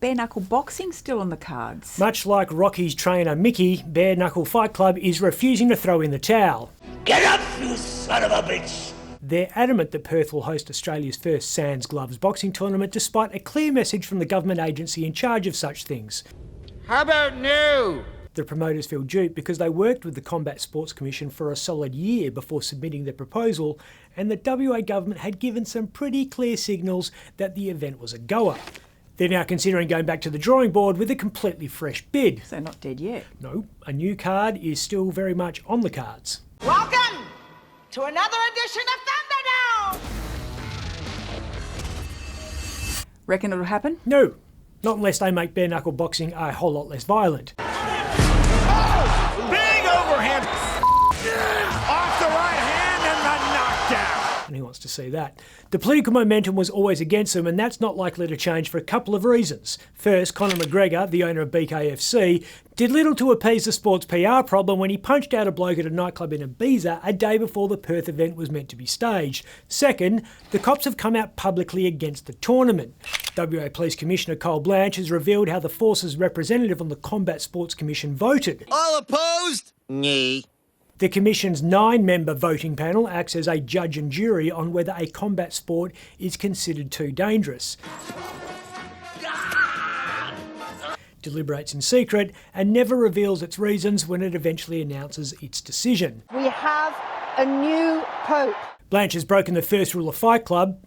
Bareknuckle boxing still on the cards? Much like Rocky's trainer Mickey, Bareknuckle Fight Club is refusing to throw in the towel. Get up, you son of a bitch! They're adamant that Perth will host Australia's first Sans Gloves boxing tournament despite a clear message from the government agency in charge of such things. How about no? The promoters feel duped because they worked with the Combat Sports Commission for a solid year before submitting their proposal, and the WA government had given some pretty clear signals that the event was a goer. They're now considering going back to the drawing board with a completely fresh bid. So not dead yet. No, a new card is still very much on the cards. Welcome to another edition of Thunderdome! Reckon it'll happen? No, not unless they make bare-knuckle boxing a whole lot less violent. Oh! Big overhand! Off the right hand and the knockdown! And who wants to see that? The political momentum was always against them, and that's not likely to change for a couple of reasons. First, Conor McGregor, the owner of BKFC, did little to appease the sport's PR problem when he punched out a bloke at a nightclub in Ibiza a day before the Perth event was meant to be staged. Second, the cops have come out publicly against the tournament. WA Police Commissioner Col Blanch has revealed how the force's representative on the Combat Sports Commission voted. All opposed? Nay. The Commission's 9-member voting panel acts as a judge and jury on whether a combat sport is considered too dangerous. Deliberates in secret and never reveals its reasons when it eventually announces its decision. We have a new Pope. Blanch has broken the first rule of Fight Club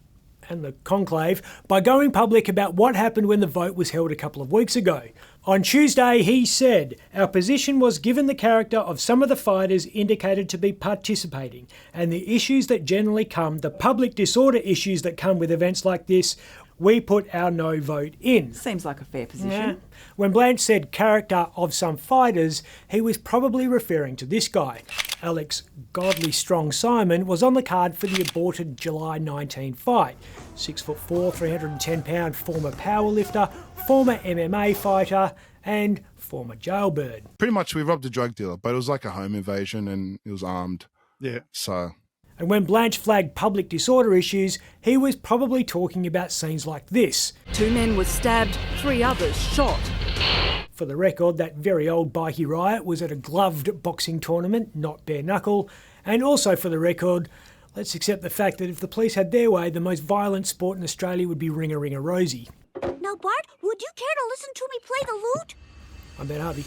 and the conclave by going public about what happened when the vote was held a couple of weeks ago. On Tuesday, he said, "Our position was, given the character of some of the fighters indicated to be participating and the issues that generally come, the public disorder issues that come with events like this, we put our no vote in." Seems like a fair position. Yeah. When Blanch said character of some fighters, he was probably referring to this guy. Alex Godly Strong Simon was on the card for the aborted July 19 fight. 6'4", 310-pound former powerlifter, former MMA fighter, and former jailbird. Pretty much we robbed a drug dealer, but it was like a home invasion and it was armed. Yeah. So... And when Blanch flagged public disorder issues, he was probably talking about scenes like this. 2 men were stabbed, 3 others shot. For the record, that very old bikie riot was at a gloved boxing tournament, not bare knuckle. And also for the record, let's accept the fact that if the police had their way, the most violent sport in Australia would be ring-a-ring-a-rosy. Now, Bart, would you care to listen to me play the lute? I'm Ben Harvey.